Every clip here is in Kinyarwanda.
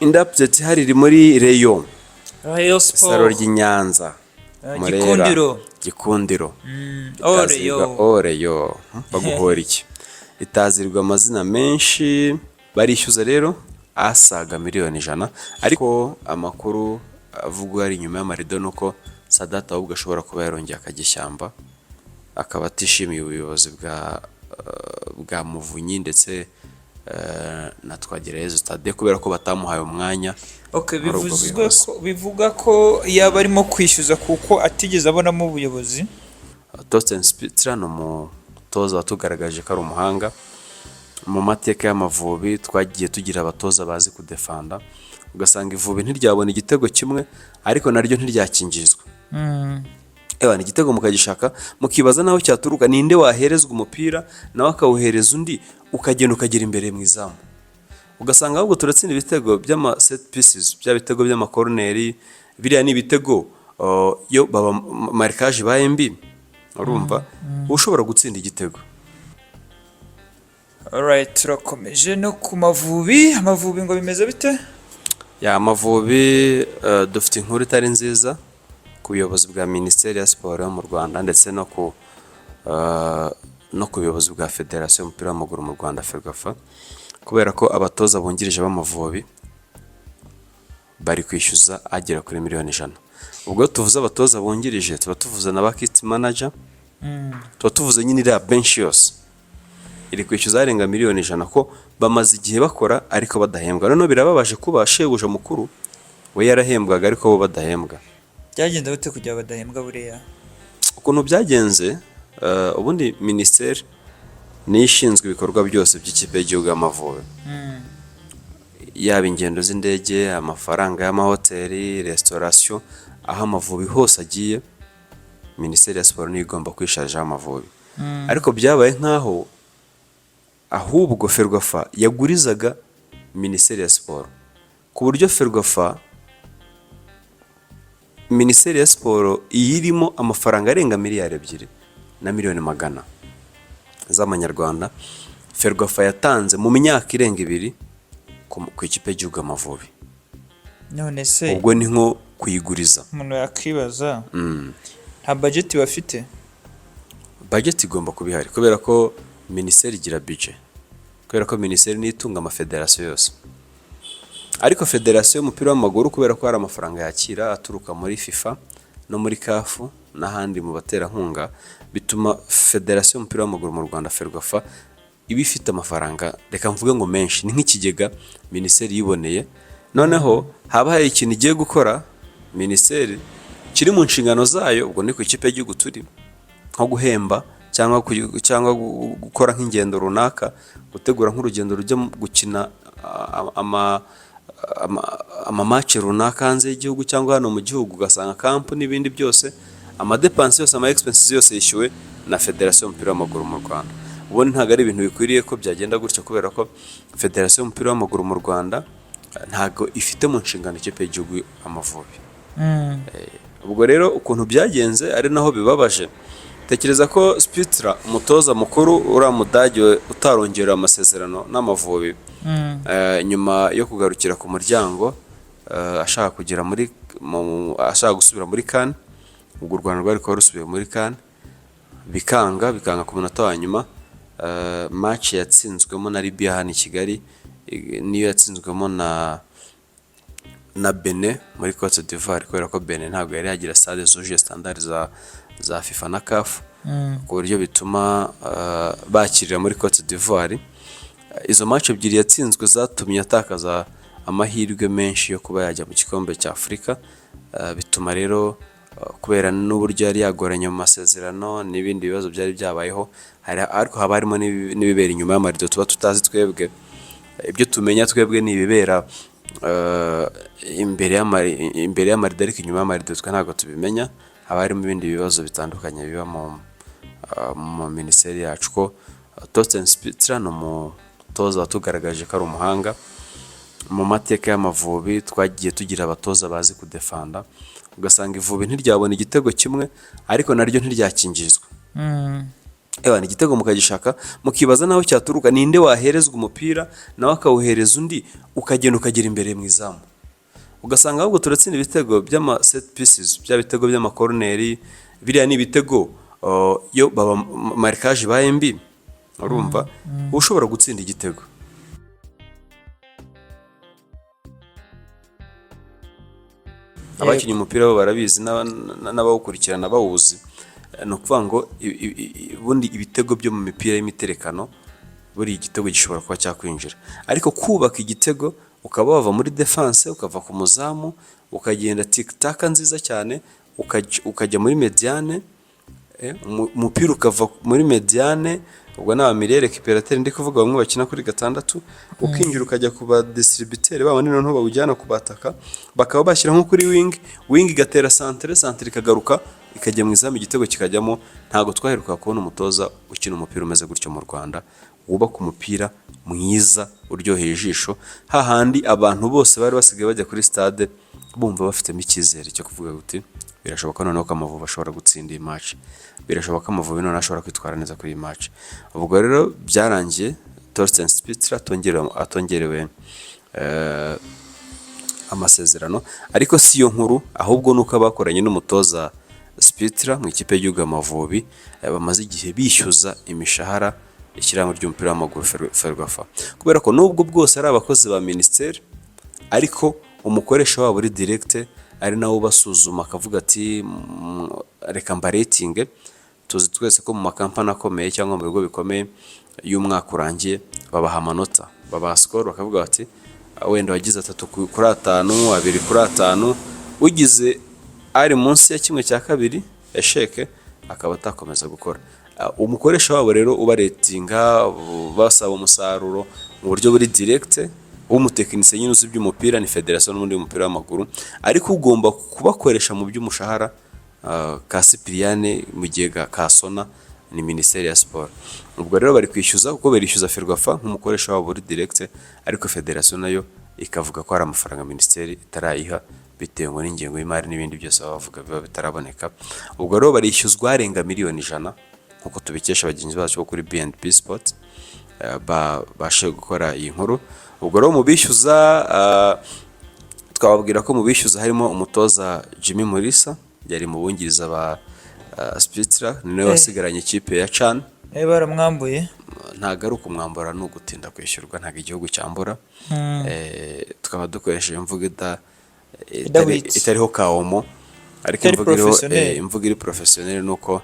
indi update hari iri muri Rayon Rayon Saro Sport ry'Inyanza Murera Gikundiro Gikundiro Oreyo Oreyo baguhora iki itazirwa amazina menshi barishyuza rero asaga miliyoni 100 ariko amakuru avugwa ari inyuma y'amarido nuko Sadata ahubwo ashobora kuba yarongeye akagishyamba akaba atishimiye ubuyobozi bwa Muvunyi ndetse na Twagirayezu Stade kubera ko batamuhaye umwanya. Okay, bivuga ko yaba arimo kwishyuza kuko atigeze abonamo ubuyobozi. Torsten Spitzler no mutoza watugaragaje ko ari umuhanga mu mateka y'Amavubi. Twagiye tugira abatoza bazi kudefanda, ugasanga Ivubi ntiryabona igitego kimwe ariko naryo ntiryakingizwa. Ni igitego mukagishaka mukibaza naho cyaturuka, ninde waherezwa umupira nawe akawuhereza undi ukagenda ukagira imbere mu izamu, ugasanga ahubwo turatsinda ibitego by'ama set pieces, bya bitego by'ama corneri. Biriya ni ibitego yo baba markage ba MB, urumva ushobora gutsinda igitego. Alright, turakomeje no ku Mavubi. Amavubi ngo bimeze bite? Ya Amavubi dufite inkuru itari nziza ku buyobozi bwa Minisiteri ya Siporo mu Rwanda ndetse no ku buyobozi bwa Federasiyo y'umupira w'amaguru mu Rwanda Ferwafa, kubera ko abatoza bungirije b'Amavubi bari kwishyuza agera kuri miliyoni 100. Ubwo tuvuze abatoza bungirije tuba tuvuze na bakit manager, tuba tuvuze nyine iriya bench yose iri kwishyuza arenga miliyoni 100 ko bamaze igihe bakora ariko badahembwa. None birababaje kuba shebuja mukuru we yarahembwaga ariko bo badahembwa. Byagenda bite kugira badahembwa buriya? Ukuntu byagenze, ubundi Minisiteri niyo ishinzwe ibikorwa byose by'ikipe y'igihugu y'Amavubi, yaba ingendo z'indege, amafaranga y'amahoteli, restauration, aho Amavubi hose agiye Minisiteri ya Siporo niyo igomba kwisharija Amavubi. Ariko byabaye nkaho ahubwo Ferwafa yagurizaga Minisiteri ya Siporo, ku buryo Ferwafa Minisiteri ya Siporo iyirimo amafaranga arenga miliyari 2.4 z'amanyarwanda Ferwafa yatanze mu myaka irenga 2 ku ikipe y'igihugu Amavubi. None se ubwo ni nko kuyiguriza. Umuntu yakwibaza nta budget bafite? Budget igomba kubihari kubera ko Minisiteri igira budget, kubera ko Minisiteri ni itunga amafederasiyo yose. Ariko Federasiyo y'umupira w'amaguru kubera ko hari amafaranga yakira aturuka muri FIFA no muri CAF n'ahandi mu baterankunga, bituma Federasiyo y'umupira w'amaguru mu Rwanda Ferwafa iba ifite amafaranga, reka mvuge ngo menshi, ni nk'ikigega Minisiteri yiboneye. Noneho haba hari ikintu igiye gukora Minisiteri kiri mu nshingano zayo, ubwo ni ku ikipe y'igihugu turi, nko guhemba cyangwa gukora nk'ingendo runaka, gutegura nk'urugendo rujya gukina amamatch runaka hanze y'igihugu cyangwa hano mu gihugu, ugasanga camp n'ibindi byose, amadepanse yose, ama expenses yose yishyuwe na Federasiyo y'umupira w'amaguru mu Rwanda. Ubundi ntabwo ari ibintu bikwiriye ko byagenda gutyo, kubera ko Federasiyo y'umupira w'amaguru mu Rwanda ntabwo ifite mu nshingano ikipe y'igihugu Amavubi. Ubwo rero ukuntu byagenze ari naho bibabaje. Tekereza ko Spitzler, umutoza mukuru uriya Mudage utarongerera amasezerano n'Amavubi, nyuma yo kugarukira ku muryango ashaka kugera muri ashaka gusubira muri CAN, ubwo u Rwanda rwari ko rusubiye muri CAN, bikanga ku munota wa nyuma. Match yatsinzwemo na Libya hano i Kigali, niyo yatsinzwemo na Benin muri Cote d'Ivoire, kubera ko Benin ntabwo yari yagira stade zuje standard za FIFA na CAF, ku buryo bituma bakirira muri Cote d'Ivoire. Izo match ebyiri yatsinzwe zatumye atakaza amahirwe menshi yo kuba yajya mu gikombe cya Afurika, bituma rero kubera n'uburyo yari yagoranye mu masezerano n'ibindi bibazo byari byabayeho, ariko haba harimo n'ibibera inyuma y'amarido tuba tutazi twebwe. Ibyo tumenya twebwe ni ibibera imbere y'amarido, ariko inyuma y'amarido twe ntabwo tubimenya. Haba harimo ibindi bibazo bitandukanye biba mu Minisiteri yacu. Ko Torsten Spitzler no mutoza watugaragaje ko ari umuhanga mu mateka y'Amavubi. Twagiye tugira abatoza bazi kudefanda, ugasanga Ivubi ntiryabona igitego kimwe ariko naryo ntiryakingizwa. ni igitego mukagishaka mukibaza naho cyaturuka, ninde waherezwa umupira nawe akawuhereza undi ukagenda ukagera imbere mu izamu, ugasanga ahubwo turatsinda ibitego by'ama set pieces, bya bitego by'amakorneri, biriya ni ibitego yo baba marikage baye mbi, urumva ushobora gutsinda igitego. Abakinnyi umupira bo barabizi n'abawukurikirana bawuzi, ni ukuvuga ngo ubundi ibitego byo mu mipira y'imiterekano buri igitego gishobora kuba cyakwinjira, ariko kubaka igitego ukaba wava muri defense ukava ku muzamu ukagenda tikitaka nziza cyane ukajya muri mediane, umupira ukava muri mediane, ubwo naba milieu récupérateur ndi kuvuga bamwe bakina kuri gatandatu, ukinjira ukajya ku ba distributeur babo noneho bawujyana ku bataka, bakaba bashyira nko kuri wing igatera centre ikagaruka ikajya mu izamu, igitego kikajyamo. Ntago twaheruka kubona umutoza ukina umupira umeze gutyo mu Rwanda, wubaka umupira mwiza uryoheye ijisho, hahandi abantu bose bari basigaye bajya kuri stade bumva bafitemo icyizere cyo kuvuga uti birashoboka noneho ko Amavubi ashobora gutsinda iyi match, birashoboka ko Amavubi noneho ashobora kwitwara neza kuri iyi match. Ubwo rero byarangiye Thorsten Spitzler atongerewe amasezerano, ariko si yo nkuru, ahubwo nuko abakoranye n'umutoza Spitzler mu ikipe y'igihugu Amavubi bamaze igihe bishyuza imishahara ishyirahamwe ry'umupira w'amaguru Ferwafa, kubera ko nubwo bwose ari abakozi ba ministeri, ariko umukoresha wabo uri direct ari nawe basuzuma akavuga ati reka mbaretinge. Tuzi twese ko mu makampani akomeye cyangwa mu bigo bikomeye y'umwaka urangiye babaha amanota, babaha score, bakavuga bati wenda wagize 3 kuri 5, 2 kuri 5, ugize ari munsi ya 1/2 esheke akaba atakomeza gukora. Umukoresha wabo rero ubaretinga basaba umusaruro mu buryo buri direct, umutekinisiye nyine uzi by'umupira ni federation n'undi w'umupira w'amaguru, ariko ugomba kubakoresha mu by'umushahara ka Cypriane mu gihe ka Sona ni Ministeri ya Sport. Ubwo rero bari kwishyuza kuko berishyuza Ferwafa nk'umukoresha wabo uri direct, ariko federation nayo ikavuga ko ari amafaranga ministeri itarayiha bitewe n'ingengo y'imari n'ibindi byose bavuga biba bitaraboneka. Ubwo rero barishyuzwa arenga miliyoni 100 nkuko tubikesha abagenzi bacu bo kuri BNP Sport bashe gukora iyi nkuru. Ubwo rero mu bishyuza twababwira ko mu bishyuza harimo umutoza Jimmy Mulisa, yari mu bungiriza ba Spitzler, niwe wasigaranye ikipe ya Chan. Baramwambuye, ntago ari ukumwambura no gutinda kwishyurwa, ntago igihugu cyambura. Tukaba dukoresheje imvugo itariho kaomo, ariko imvugo iri professionnel nuko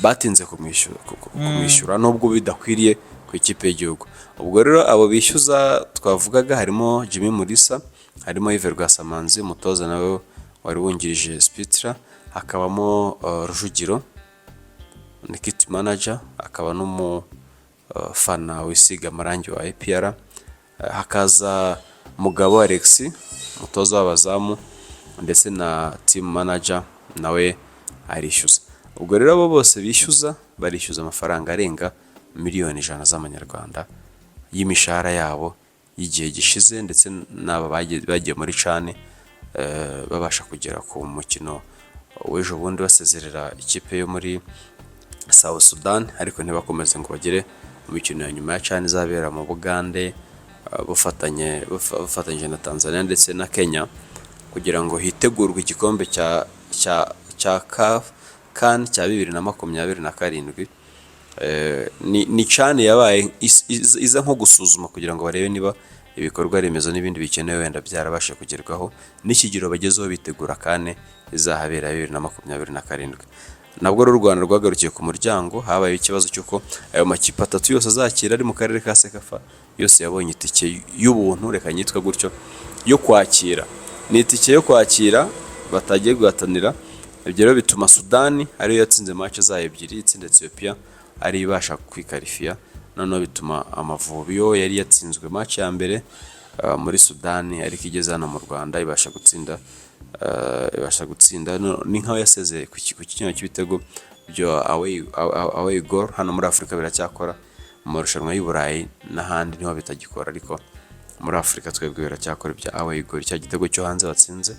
batinze kumwishyura nubwo bidakwiriye ku ikipe y'igihugu. Ubwo rero abo bishyuza twavugaga harimo Jimmy Mulisa, harimo Yves Rwasamanzi umutoza nawe wari wungirije Spitzler, hakabamo Rujugiro ni kit manager, akaba n'umufana wisiga amarangi wa APR, hakaza Mugabo Alex umutoza w'abazamu, ndetse na team manager nawe arishyuza. Ubwo rero abo bose bishyuza barishyuza amafaranga arenga miliyoni 100 z'amanyarwanda y'imishahara yabo y'igihe gishize, ndetse n'aba bagiye muri Chan babasha kugera ku mukino w'ejo bundi basezerera ikipe yo muri South Sudan, ariko ntibakomeze ngo bagere mu mikino ya nyuma ya Chan izabera mu Bugande bufatanyije na Tanzania ndetse na Kenya, kugira ngo hitegurwe igikombe cya CAN cya 2027. Ni Chan yabaye iza nko gusuzuma kugira ngo barebe niba ibikorwa remezo n'ibindi bikenewe wenda byarabashe kugerwaho n'ikigiro bagezeho bitegura CAN izahabera 2027. Nabwo rero u Rwanda rwagarukiye ku muryango, habaye ikibazo cyuko ayo makipe 3 yose azakira ari mu karere ka Sekafa yose yabonye itike y'ubuntu, reka nyitwa gutyo, yo kwakira. Ni itike yo kwakira batagiye guhatanira. Ibyo rero bituma Sudani ariyo yatsinze match zayo ebyiri, itsinda Ethiopia ari ibasha kwikarifiya. Noneho bituma Amavubi yo yari yatsinzwe match ya mbere muri Sudani, ariko igeze hano mu Rwanda ibasha gutsinda ni nkaho yasezeye ku kinyo cy'ibitego byo away goal. Hano muri Afrika biracyakora, mu marushanwa y'u Burayi n'ahandi niho bitagikora, ariko muri Afrika twebwe biracyakora ibya away goal. Cya gitego cyo hanze batsinze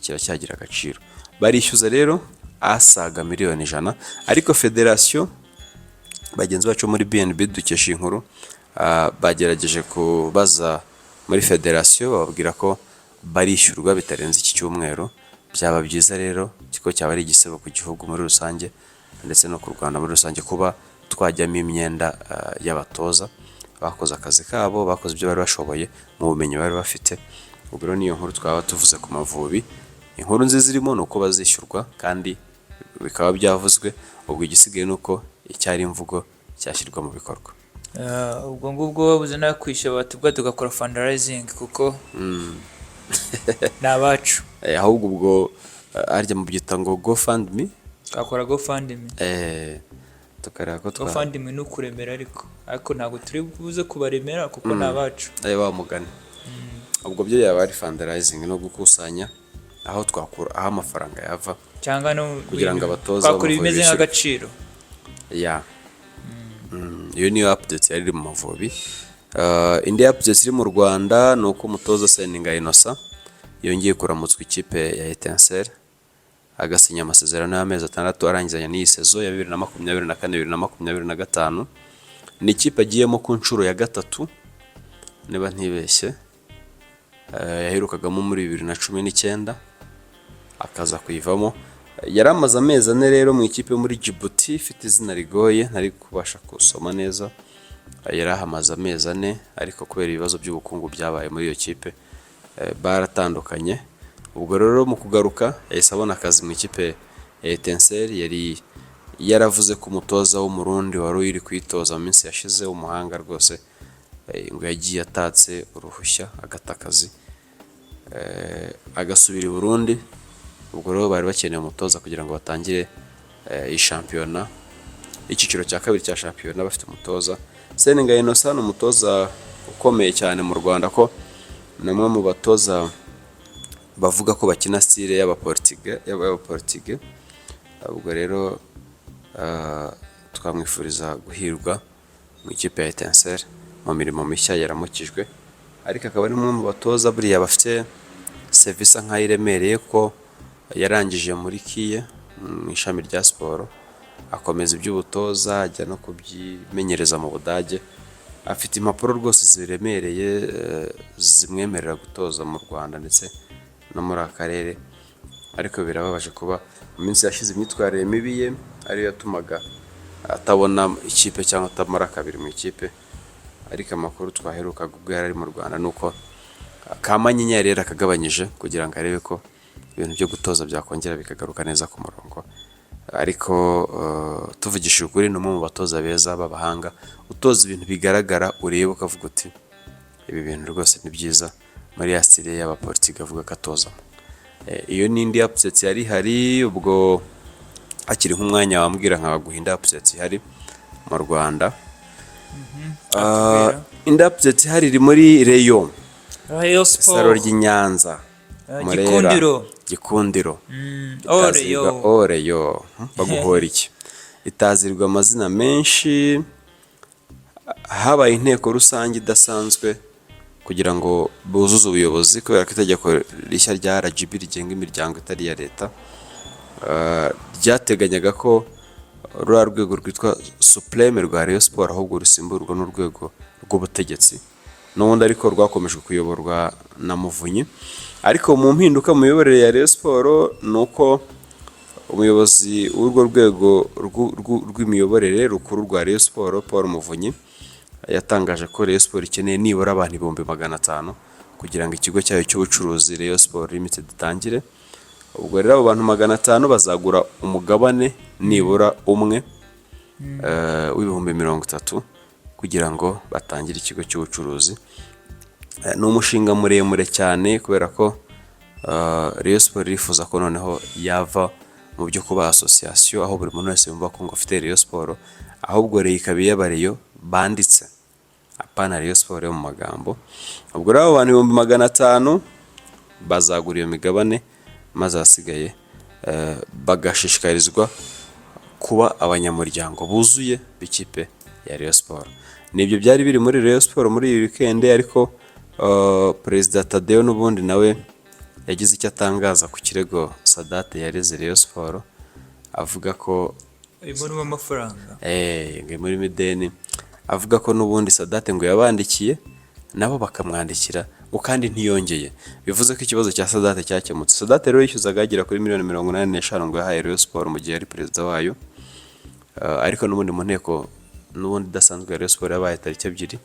kiracyagira agaciro. Barishyuza rero asaga miliyoni 100, ariko federation bagenzi bacu muri BNB dukesha inkuru bagerageje kubaza muri federasiyo bababwira ko barishyurwa bitarenze iki cyumweru. Byaba byiza rero kiko cyaba ari igisebo ku gihugu muri rusange ndetse no ku Rwanda muri rusange kuba twajyamo imyenda y'abatoza bakoze akazi kabo, bakoze ibyo bari bashoboye mu bumenyi bari bafite. Ubwo rero niyo nkuru twaba tuvuze ku Mavubi. Inkuru nziza irimo ni uko bazishyurwa kandi bikaba byavuzwe, ubwo igisigaye ni uko icyari imvugo cyashyirwa mu bikorwa. Ubwo ngubwo babuze nakwishyura batubwa tugakora fundraising kuko ni abacu. Ahubwo ubwo arya mu byita ngo GoFundMe, twakora GoFundMe. tukareba ko GoFundMe ni ukuremera ariko ntabwo turi buze kubaremera kuko ni abacu. Wa mugani. Ubwo byo yaba ari fundraising no gukusanya aho twakura aho amafaranga yava cyangwa no kugira ngo abatoza twakora ibimeze nk'agaciro. Iyo niyo update yari mu Mavubi. Indi update iri mu Rwanda ni uko umutoza Seninga Innocent yongeye kuramutswa ikipe ya Etincelle agasinya amasezerano y'amezi 6 arangizanya n'iyi sezo ya 2024-2025. Ni ikipe agiyemo ku nshuro ya gatatu niba ntibeshye. Yaherukagamo muri 2019 akaza kuyivamo. Yari amaze amezi 4 rero mu ikipe muri Djibouti ifite izina rigoye ntari kubasha kusoma neza. Yari ahamaze amezi 4 ariko kubera ibibazo by'ubukungu byabaye muri iyo kipe baratandukanye. Ubwo rero mu kugaruka yahise abona akazi mu ikipe ya Etincelle. Yari yaravuze ku mutoza w'umurundi wari uri kwitoza mu minsi yashize w'umuhanga rwose, ngo yagiye atatse uruhushya agata akazi agasubira i Burundi. Ubwo rero bari bakeneye umutoza kugira ngo batangire ishampiyona, icyiciro cya kabiri cya shampiyona bafite umutoza. Seninga Innocent umutoza ukomeye cyane mu Rwanda ko namwe mu batoza bavuga ko bakina style y'abaportige. Ubwo rero twamwifuriza guhirwa mu ikipe ya Etincelle mu mirimo mishya yaramukijwe, ariko akaba ari umwe mu batoza buriya bafite service nk'ayiremereye ko yarangije muri Kiye mu ishami rya siporo, akomeza iby'ubutoza ajya no kubyimenyereza mu Budage. Afite impapuro rwose ziremereye zimwemerera gutoza mu Rwanda ndetse no muri akarere, ariko birababaje kuba mu minsi yashize imyitwarire mibi ye ariyo yatumaga atabona ikipe cyangwa atamara kabiri mu ikipe. Ariko amakuru twaherukaga ubwo yari ari mu Rwanda nuko Kamanyinya rero akagabanyije kugira ngo arebe ko ibintu byo gutoza byakongera bikagaruka neza ku murongo. Ariko tuvugishije ukuri ni umwe mu batoza beza b'abahanga utoza ibintu bigaragara ureba ukavuga uti ibi bintu rwose ni byiza muri ya style y'abapolitike avuga ko atozamo. Iyo n'indi update yari hari ubwo akiri nk'umwanya wambwira nkabaguhinda update hari mu Rwanda. Indi update hari iri muri Rayon Saro ry'Inyanza Gikundiro Oreyo baguhora iki itazirwa amazina menshi. Habaye inteko rusange idasanzwe kugira ngo buzuze ubuyobozi kubera ko itegeko rishya rya RGB rigenga imiryango itari iya leta ryateganyaga ko rwa rwego rwitwa Supreme rwa Rayon Sport ahubwo rusimburwa n'urwego rw'ubutegetsi n'ubundi ariko rwakomejwe kuyoborwa na Muvunyi. Ariko mu mpinduka mu miyoborere ya Rayon Sport nuko umuyobozi w'urwo rwego rw'imiyoborere rukuru rwa Rayon Sport Paul Muvunyi yatangaje ko Rayon Sport ikeneye nibura abantu 500 kugira ngo ikigo cyayo cy'ubucuruzi Rayon Sport Limited itangire. Ubwo rero abo bantu 500 bazagura umugabane nibura umwe w'ibihumbi 30 kugira ngo batangire ikigo cy'ubucuruzi. Ni umushinga muremure cyane kubera ko Rayon Sport irifuza ko noneho yava mu byo kuba association aho buri muntu wese yumva ko ngo afite Rayon Sport, ahubwo Rayon ikaba iy'abareyo banditse apana Rayon Sport yo mu magambo. Ubwo rero abantu 500 bazagura iyo migabane maze asigaye bagashishikarizwa kuba abanyamuryango buzuye b'ikipe ya Rayon Sport. Nibyo byari biri muri Rayon Sport muri iyi weekend, ariko Perezida Tadeo n'ubundi nawe yagize icyo atangaza ku kirego Sadate yareze Rayon Sport avuga ko Ibonamo amafaranga. ngo muri mideni, avuga ko n'ubundi Sadate ngo yabandikiye nabo bakamwandikira ngo kandi ntiyongeye. Bivuze ko ikibazo cya Sadate cyakemutse. Sadate rero yishyuzaga agera kuri miliyoni 85 ngo yahaye Rayon Sport mu gihe yari perezida wayo. Ariko n'ubundi mu nteko n'ubundi idasanzwe ya Rayon Sport yabaye tariki 2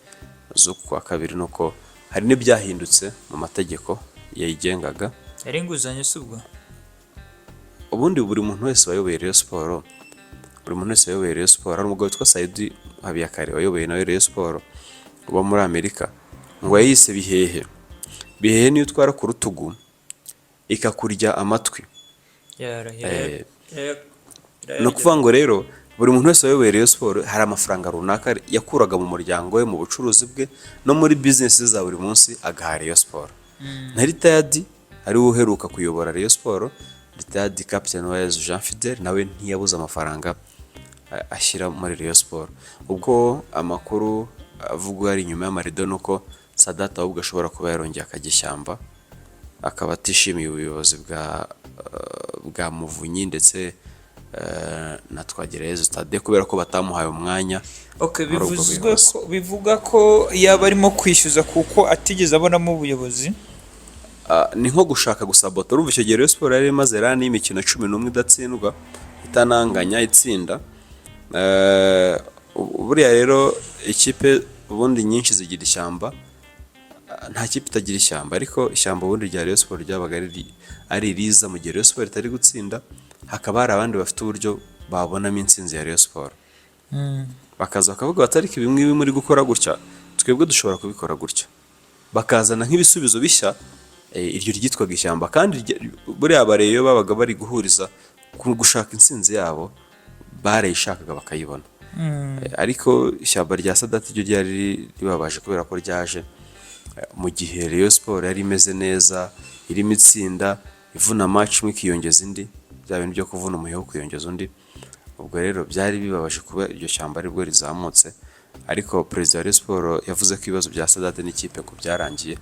z'ukwa kabiri, nuko hari n'ibyahindutse mu mategeko yayigengaga. Yari inguzanyo si ubwo? Ubundi buri muntu wese wayoboye Rayon Sport, hari umugabo witwa Saidi Habiyakare wayoboye nawe Rayon Sport uba muri Amerika, ngo yayise bihehe. Bihehe niyo utwara ku rutugu ikakurya amatwi. No kuvuga ngo rero buri muntu wese wayoboye Rayon Sport hari amafaranga runaka yakuraga mu muryango we, mu bucuruzi bwe no muri business za buri munsi agaha Rayon Sport. Na retired ari uheruka kuyobora Rayon Sport, retired captain wa Jean Fidel, nawe ntiyabuze amafaranga ashyira muri Rayon Sport. Ubwo amakuru avugwa ari inyuma y'amarido nuko Sadate ahubwo ashobora kuba yarongeye akajya ishyamba, akaba atishimiye ubuyobozi bwa Muvunyi ndetse na Twagirayezu Stade kubera ko batamuhaye umwanya. Bivuga ko yaba arimo kwishyuza kuko atigeze abonamo ubuyobozi. Ni nko gushaka gusabota. Urumva icyo gihe Rayon Sport yari imaze rani y'imikino 11 idatsindwa, itananganya, itsinda. Buriya rero ikipe ubundi nyinshi zigira ishyamba, nta kipe itagira ishyamba, ariko ishyamba ubundi rya Rayon Sport ryabaga ari riza mu gihe Rayon Sport itari gutsinda, hakaba hari abandi bafite uburyo babonamo intsinzi ya Rayon Sport. Bakaza bakavuga bati ariko bimwe muri gukora gutya twebwe dushobora kubikora gutya, bakazana nk'ibisubizo bishya. Iryo ryitwaga ishyamba, kandi buriya bareyo babaga bari guhuriza gushaka intsinzi yabo, barayishakaga bakayibona. Ariko ishyamba rya Sadate ryo ryari ribabaje kubera ko ryaje mu gihe Rayon Sport yari imeze neza, irimo itsinda, ivuna match imwe ikiyongeza indi, bya bintu byo kuvuna umuheho kuyongeza undi. Ubwo rero byari bibabaje kuba iryo shyamba aribwo rizamutse. Ariko perezida wa Rayon Sport yavuze ko ibibazo bya Sadate n'ikipe ko byarangiye,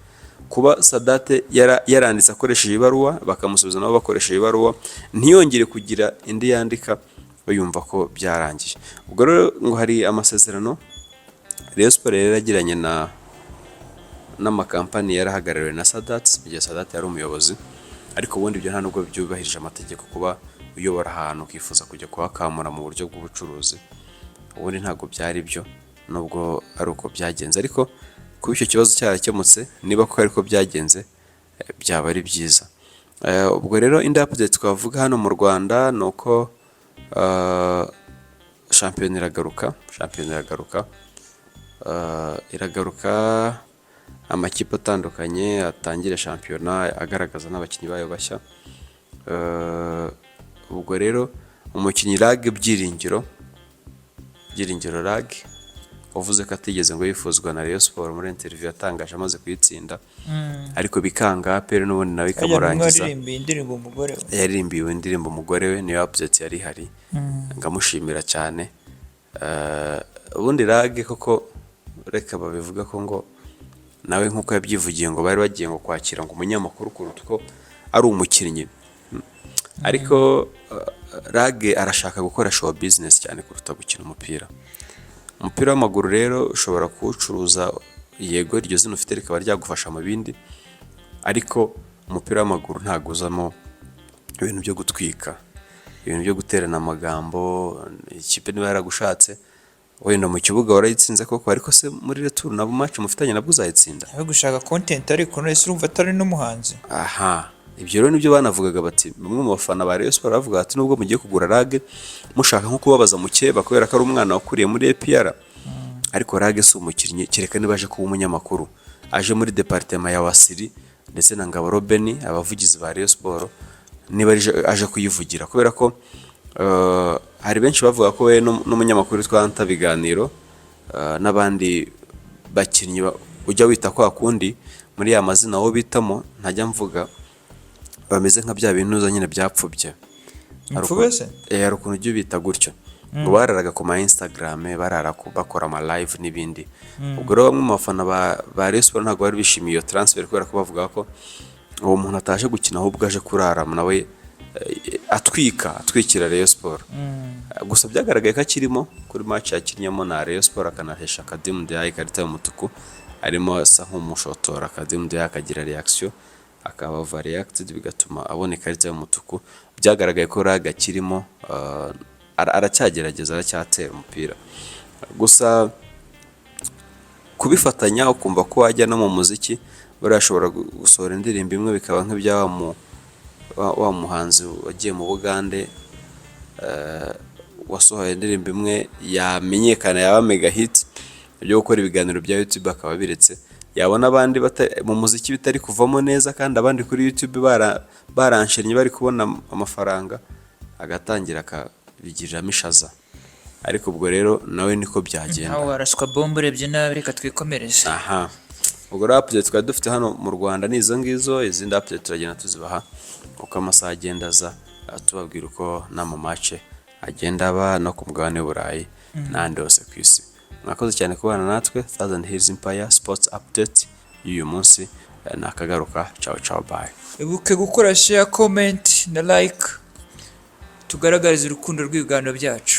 kuba Sadate yaranditse akoresheje ibaruwa, bakamusubiza nabo bakoresheje ibaruwa, ntiyongere kugira indi yandika, bayumva ko byarangiye. Ubwo rero ngo hari amasezerano Rayon Sport yaragiranye n'amakampani yarahagarariwe na Sadate mu gihe Sadate yari umuyobozi. Ariko ubundi ibyo nta nubwo byubahirije amategeko, kuba uyobora ahantu ukifuza kujya kuhakamura mu buryo bw'ubucuruzi, ubundi ntabwo byari byo, nubwo ari uko byagenze. Ariko kuba icyo kibazo cyarakemutse, niba ko ariko byagenze, byaba ari byiza. Ubwo rero indi update twavuga hano mu Rwanda ni uko shampiyona iragaruka, amakipe atandukanye atangira shampiyona agaragaza n'abakinnyi bayo bashya. Ubwo rero umukinnyi Lag Byiringiro Lag wavuze ko atigeze ngo yifuzwa na Rayon Sport muri interview yatangaje amaze kuyitsinda, ariko bikanga APR n'ubundi nawe ikamurangiza. Yaririmbiwe indirimbo umugore we, niyo update yari hari, ngamushimira cyane. Ubundi Lag koko reka babivuga ko ngo nawe nkuko yabyivugiye ngo bari bagiye ngo kwakira ngo umunyamakuru kuruta ko ari umukinnyi. Ariko Lag arashaka gukora show business cyane kuruta gukina umupira w'amaguru. Rero ushobora kuwucuruza, yego iryo zino ufite rikaba ryagufasha mu bindi, ariko umupira w'amaguru ntabwo uzamo ibintu byo gutwika, ibintu byo guterana amagambo. Ikipe niba yaragushatse wenda mu kibuga warayitsinze koko, ariko se muri retour nabo match mufitanye nabwo uzayitsinda. Aho gushaka content ariko none urumva atari n'umuhanzi. Ibyo rero nibyo banavugaga bati, bamwe mu bafana ba Rayon Sport bavuga ati nubwo mugiye kugura Lag mushaka nko kubabaza mukeba kubera ko ari umwana wakuriye muri APR, ariko Lag si umukinnyi, kereka niba aje kuba umunyamakuru, aje muri departement ya Wasiri ndetse na Ngabo Robeni, abavugizi ba Rayon Sport, niba aje kuyivugira, kubera ko hari benshi bavuga ko we n'umunyamakuru twanta biganiro n'abandi bakinnyi ujya wita kwa kundi muri ya mazina aho bitamo ntajya mvuga, bameze nka bya bintu nyine byapfubye. Hari ukuntu ujya ubita gutyo, ngo bararaga ku ma Instagram, barara bakora ama live n'ibindi. Ubwo rero bamwe mu bafana ba Rayon Sport ntabwo bari bishimiye iyo transfer, kubera ko bavuga ko uwo muntu ataje gukina ahubwo aje kurara nawe atwikira Rayon Sport. Gusa byagaragaye ko akirimo kuri match yakinnyemo na Rayon Sport akanahesha Kadim Diaye ikarita y'umutuku, arimo asa nk'umushotora Kadim Diaye akagira reaction akaba overreacted bigatuma abona ikarita y'umutuku. Byagaragaye ko Raga akirimo, aracyagerageza aracyatera umupira. Gusa kubifatanya ukumva ko wajya no mu muziki, barashobora gusohora indirimbo imwe bikaba nk'ibya wa muhanzi wagiye mu Bugande wasohoye indirimbo imwe yamenyekana yaba mega hit, byo gukora ibiganiro bya YouTube akaba biretse, yabona abandi mu muziki bitari kuvamo neza kandi abandi kuri YouTube baranshennye bari kubona amafaranga, agatangira akabigiriramo ishaza. Ariko ubwo rero nawe niko byagenda. Nawe waraswa bombe urebye nabi, reka twikomereze. Ubwo update twari dufite hano mu Rwanda ni izo ngizo, izindi update turagenda tuzibaha uko amasaha agenda aza, tubabwira uko n'amamatch agenda aba no ku mugabane w'Uburayi n'ahandi hose ku isi. Mwakoze cyane kubana natwe. Thousand Hills Empire Sports Update y'uyu munsi nakagaruka. Ciao bye. Ibuke gukora share, comment na like, tugaragarize urukundo rw'ibiganiro byacu.